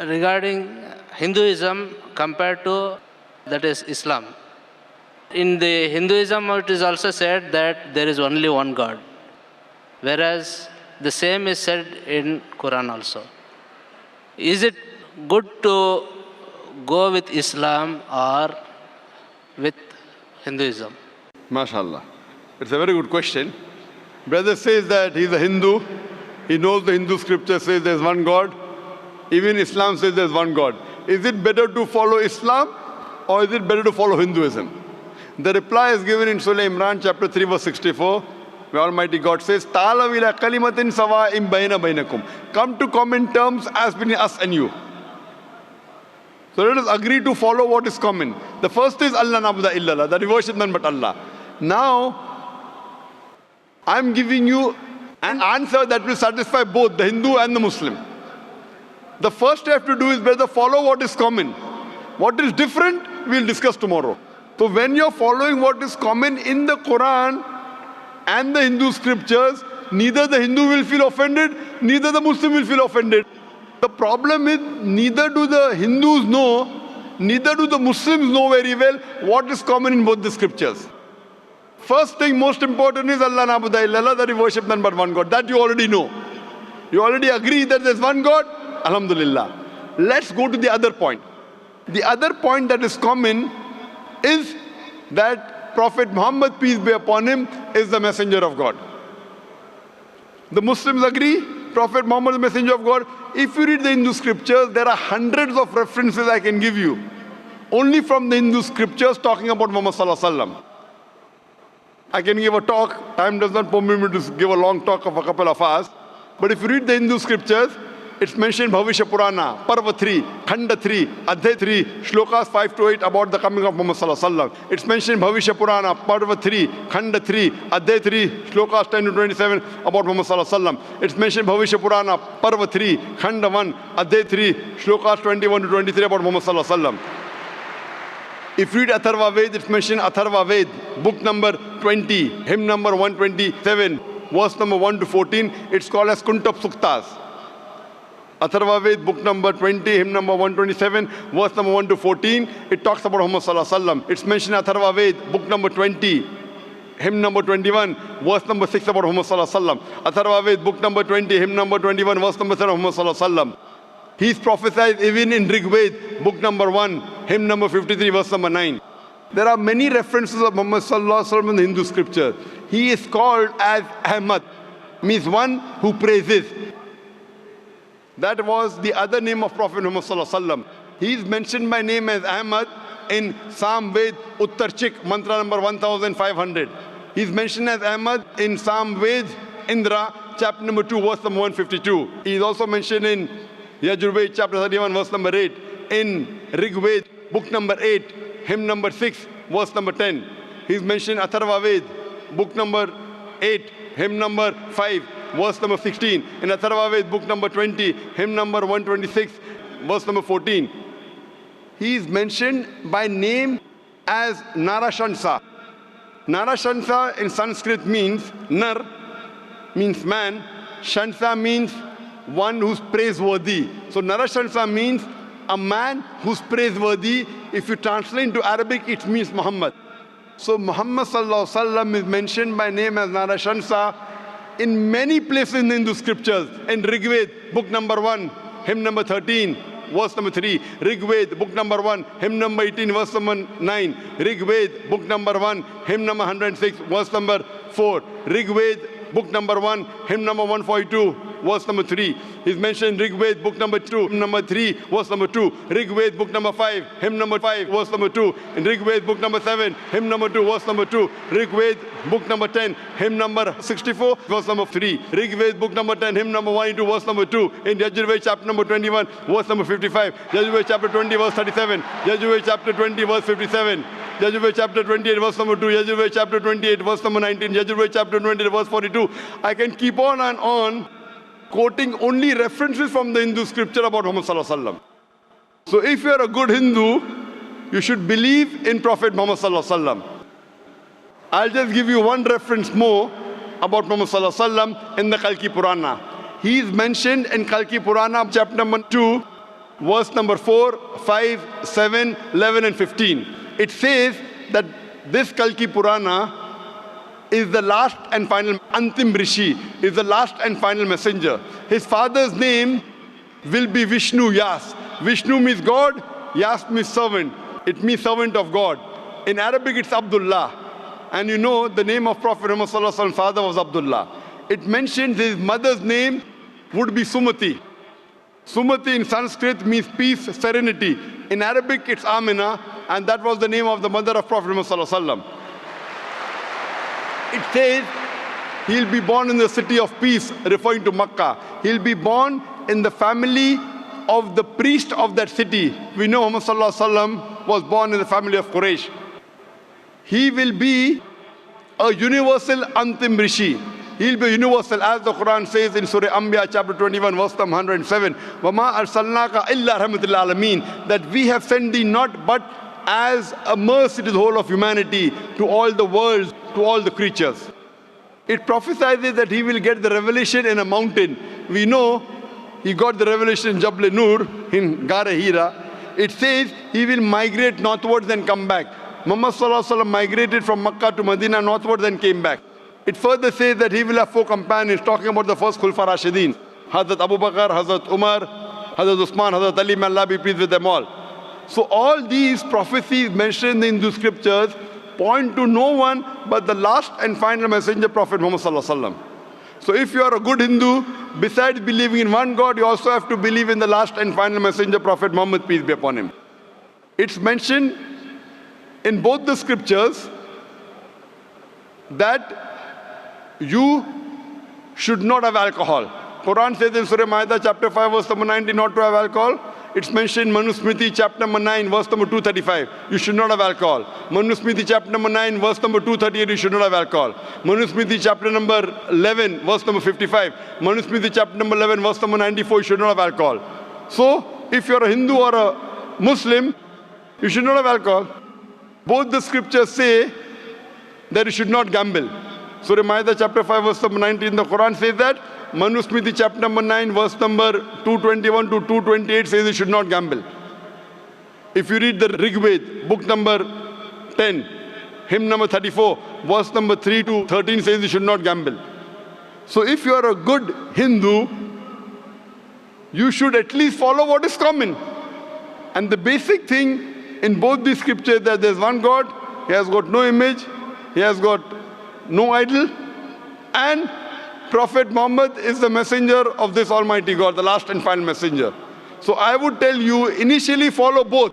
regarding Hinduism compared to that is Islam. In the Hinduism, it is also said that there is only one God, whereas the same is said in Quran also. Is it good to go with Islam or with Hinduism? MashaAllah. It's a very good question. Brother says that he's a Hindu. He knows the Hindu scripture says there's one God. Even Islam says there's one God. Is it better to follow Islam or is it better to follow Hinduism? The reply is given in Surah Imran chapter 3 verse 64, where Almighty God says, Ta'alaw ila kalimatin sawa'im bayna bainakum. Come to common terms as between us and you. So let us agree to follow what is common. The first is Allah na'budu illallah, that we worship none but Allah. Now, I'm giving you an answer that will satisfy both the Hindu and the Muslim. The first you have to do is better follow what is common. What is different, we'll discuss tomorrow. So when you're following what is common in the Quran and the Hindu scriptures, neither the Hindu will feel offended, neither the Muslim will feel offended. The problem is, neither do the Hindus know, neither do the Muslims know very well what is common in both the scriptures. First thing, most important is Allah na'budu illallah, that we worship none but one God. That you already know. You already agree that there's one God? Alhamdulillah. Let's go to the other point. The other point that is common is that Prophet Muhammad, peace be upon him, is the messenger of God. The Muslims agree, Prophet Muhammad is the messenger of God. If you read the Hindu scriptures, there are hundreds of references I can give you, only from the Hindu scriptures talking about Muhammad sallallahu alaihi wasallam. I can give a talk, time does not permit me to give a long talk of a couple of hours, but if you read the Hindu scriptures, it's mentioned Bhavishya Purana, Parva 3, Khanda 3, Adhyay 3, Shlokas 5 to 8 about the coming of Muhammad sallallahu alaihi wasallam. It's mentioned Bhavishya Purana, Parva 3, Khanda 3, Adhyay 3, Shlokas 10 to 27 about Muhammad sallallahu alaihi wasallam. It's mentioned Bhavishya Purana, Parva 3, Khanda 1, Adhyay 3, Shlokas 21 to 23 about Muhammad sallallahu alaihi wasallam. If you read Atharva Ved, it's mentioned Atharva Ved, book number 20, hymn number 127, verse number 1 to 14. It's called as Kuntap Suktas. Atharva Ved, book number 20, hymn number 127, verse number 1 to 14. It talks about Muhammad sallallahu alaihi wasallam. It's mentioned Atharva Ved, book number 20, hymn number 21, verse number 6 about Muhammad sallallahu alaihi wasallam. Atharva Ved, book number 20, hymn number 21, verse number 7 of Muhammad sallallahu alaihi wasallam. He's prophesied even in Rig Ved, book number 1, hymn number 53, verse number 9. There are many references of Muhammad sallallahu alaihi wasallam in the Hindu scripture. He is called as Ahmad, means one who praises. That was the other name of Prophet Muhammad sallallahu alaihi wasallam. He is mentioned by name as Ahmad in Sam Ved Uttarchik, mantra number 1500. He is mentioned as Ahmad in Sam Ved Indra, chapter number 2, verse number 152. He is also mentioned in Yajurved, chapter 31, verse number 8. In Rig Ved, book number 8, hymn number 6, verse number 10. He is mentioned in Atharva Ved, book number 8, hymn number 5, verse number 16. In Atharva Ved, book number 20, hymn number 126, verse number 14. He is mentioned by name as Narashansa. Narashansa in Sanskrit means Nar, means man. Shansa means one who's praiseworthy. So Narashansa means a man who's praiseworthy. If you translate into Arabic, it means Muhammad. So Muhammad sallallahu alaihi wasallam is mentioned by name as Narashansa in many places in the Hindu scriptures. In Rig Ved, book number 1, hymn number 13, verse number 3. Rig Ved, book number 1, hymn number 18, verse number 9. Rig Ved, book number 1, hymn number 106, verse number 4. Rig Ved, book number 1, hymn number 142, verse number 3. He's mentioned Rig Ved, book number 2, hymn number 3, verse number 2. Rig Ved, book number 5, hymn number 5, verse number 2. In Rig Ved, book number 7, hymn number 2, verse number 2. Rig Ved, book number 10, hymn number 64, verse number 3. Rig Ved, book number 10, hymn number 1 verse number 2. In Yajurved, chapter number 21, verse number 55. Yajurved, chapter 20, verse 37. Yajurved, chapter 20, verse 57. Yajurved, chapter 28, verse number 2. Yajurved, chapter 28, verse number 19. Yajurved, chapter 20, verse 42. I can keep on and on quoting only references from the Hindu scripture about Muhammad sallallahu alaihi wasallam. So if you are a good Hindu, you should believe in Prophet Muhammad sallallahu alaihi wasallam. I'll just give you one reference more about Muhammad sallallahu alaihi wasallam in the Kalki Purana. He is mentioned in Kalki Purana, chapter number 2, verse number 4, 5, 7, 11 and 15. It says that this Kalki Purana is the last and final, Antim Rishi, is the last and final messenger. His father's name will be Vishnu Yas. Vishnu means God, Yas means servant. It means servant of God. In Arabic it's Abdullah. And you know the name of Prophet Muhammad Sallallahu Alaihi Wasallam's father was Abdullah. It mentions his mother's name would be Sumati. Sumati in Sanskrit means peace, serenity. In Arabic it's Amina, and that was the name of the mother of Prophet Muhammad Sallallahu Alaihi Wasallam. It says he'll be born in the city of peace, referring to Makkah. He'll be born in the family of the priest of that city. We know Muhammad Sallallahu Alaihi Wasallam was born in the family of Quraysh. He will be a universal Antim Rishi. He'll be universal, as the Quran says in Surah Anbiya chapter 21 verse 107. وَمَا أَرْسَلْنَاكَ إِلَّا رَحْمَةً لِلْعَالَمِينَ. That we have sent thee not but as a mercy to the whole of humanity, to all the worlds, to all the creatures. It prophesies that he will get the revelation in a mountain. We know he got the revelation in Jabal Nur, in Gara Hira. It says he will migrate northwards and come back. Muhammad Sallallahu Alaihi Wasallam migrated from Makkah to Medina northwards and came back. It further says that he will have 4 companions, talking about the first Khulfa Rashideen. Hazrat Abu Bakr, Hazrat Umar, Hazrat Usman, Hazrat Ali, may Allah be pleased with them all. So all these prophecies mentioned in the scriptures point to no one but the last and final messenger, Prophet Muhammad Sallallahu Alaihi Wasallam. So if you are a good Hindu, besides believing in one God, you also have to believe in the last and final messenger, Prophet Muhammad, peace be upon him. It's mentioned in both the scriptures that you should not have alcohol. Quran says in Surah Ma'idah chapter 5 verse number 19 not to have alcohol. It's mentioned in Manusmriti chapter number 9 verse number 235. You should not have alcohol. Manusmriti chapter number 9 verse number 238. You should not have alcohol. Manusmriti chapter number 11 verse number 55. Manusmriti chapter number 11 verse number 94. You should not have alcohol. So if you're a Hindu or a Muslim, you should not have alcohol. Both the scriptures say that you should not gamble. Surah Ma'idah chapter 5 verse number 19, the Quran says that. Manusmriti chapter number 9 verse number 221 to 228 says you should not gamble. If you read the Rig Ved, book number 10, hymn number 34, verse number 3 to 13 says you should not gamble. So if you are a good Hindu, you should at least follow what is common. And the basic thing in both these scriptures that there is one God, he has got no image, he has got no idol, and Prophet Muhammad is the messenger of this Almighty God, the last and final messenger. So I would tell you, initially follow both.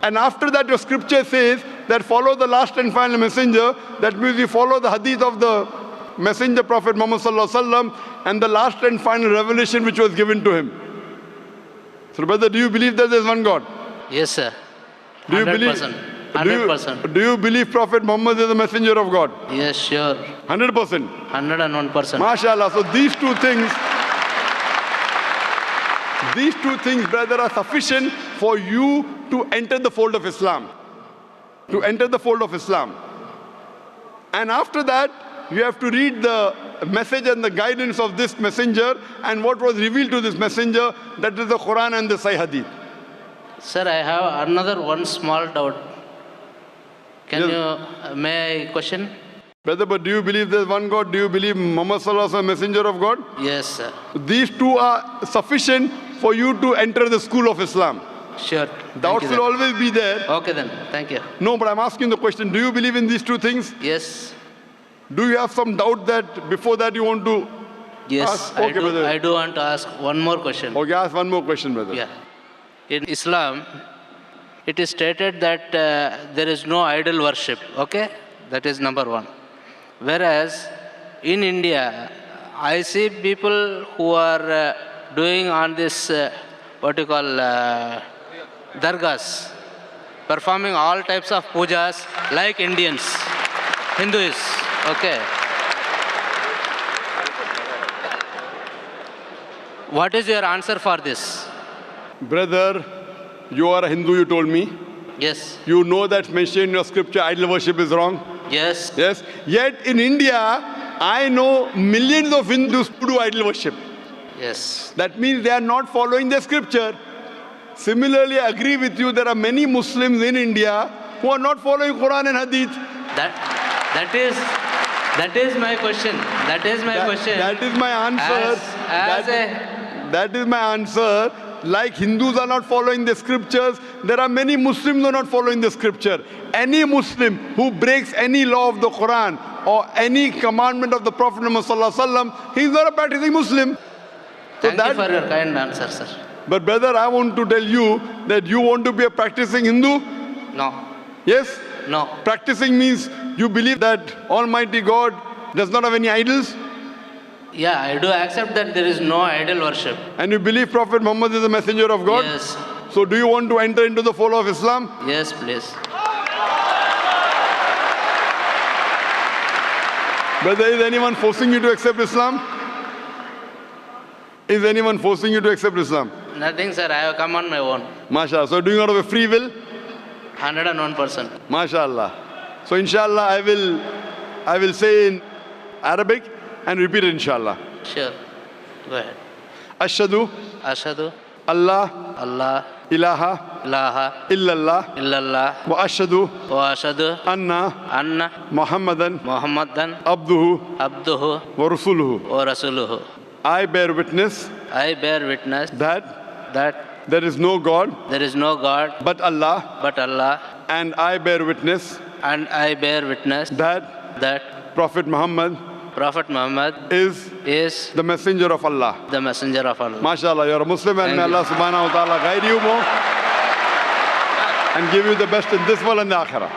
And after that your scripture says that follow the last and final messenger. That means you follow the hadith of the messenger Prophet Muhammad Sallallahu Alaihi Wasallam and the last and final revelation which was given to him. So brother, do you believe that there is one God? Yes, sir. 100%. Do you believe? 100%. Do you believe Prophet Muhammad is the messenger of God? Yes, sure. 100%. 101%. MashaAllah. So these two things, brother, are sufficient for you to enter the fold of Islam. To enter the fold of Islam. And after that, you have to read the message and the guidance of this messenger and what was revealed to this messenger, that is the Quran and the Sahih Hadith. Sir, I have another one small doubt. May I question? Brother, but do you believe there is one God? Do you believe Muhammad Sallallahu Alaihi Wasallam, messenger of God? Yes, sir. These two are sufficient for you to enter the school of Islam. Sure. Doubts will always be there. Okay then, thank you. No, but I'm asking the question, do you believe in these two things? Yes. Do you have some doubt that before that you want to Yes, ask? Okay, I do want to ask one more question. Okay, ask one more question, brother. Yeah. In Islam, it is stated that there is no idol worship, okay? That is number one. Whereas in India, I see people who are doing on this, dargahs, performing all types of pujas like Indians, Hinduists, okay? What is your answer for this? Brother, you are a Hindu, you told me. Yes. You know that's mentioned in your scripture, idol worship is wrong. Yes. Yes. Yet in India, I know millions of Hindus who do idol worship. Yes. That means they are not following the scripture. similarly, I agree with you, there are many Muslims in India who are not following Quran and Hadith. That is my question. That is my question. That is my answer. That is my answer. Like Hindus are not following the scriptures, there are many Muslims who are not following the scripture. Any Muslim who breaks any law of the Quran or any commandment of the Prophet Muhammad sallallahu alaihi wasallam, he is not a practicing Muslim. Thank you for your kind answer, sir. But brother, I want to tell you that you want to be a practicing Hindu? No. Yes? No. Practicing means you believe that Almighty God does not have any idols? Yeah, I do accept that there is no idol worship. And you believe Prophet Muhammad is a messenger of God? Yes. So do you want to enter into the fold of Islam? Yes, please. Brother, is anyone forcing you to accept Islam? Is anyone forcing you to accept Islam? Nothing, sir. I have come on my own. MashaAllah. So doing out of a free will? 101%. MashaAllah. So inshallah I will say in Arabic and repeat it inshallah. Sure. Go ahead. Ashhadu Ashhadu Allah Allah ilaha ilaha illallah illallah wa ashhadu wa ashhadu anna Muhammadan Muhammadan abduhu abduhu wa rasuluhu. wa rasuluhu. I bear witness I bear witness that that there is no God there is no God but Allah, but Allah, and I bear witness and I bear witness that Prophet Muhammad Prophet Muhammad is the messenger of Allah. the messenger of Allah. MashaAllah, you're a Muslim, and may Allah subhanahu wa ta'ala guide you more and give you the best in this world and the akhirah.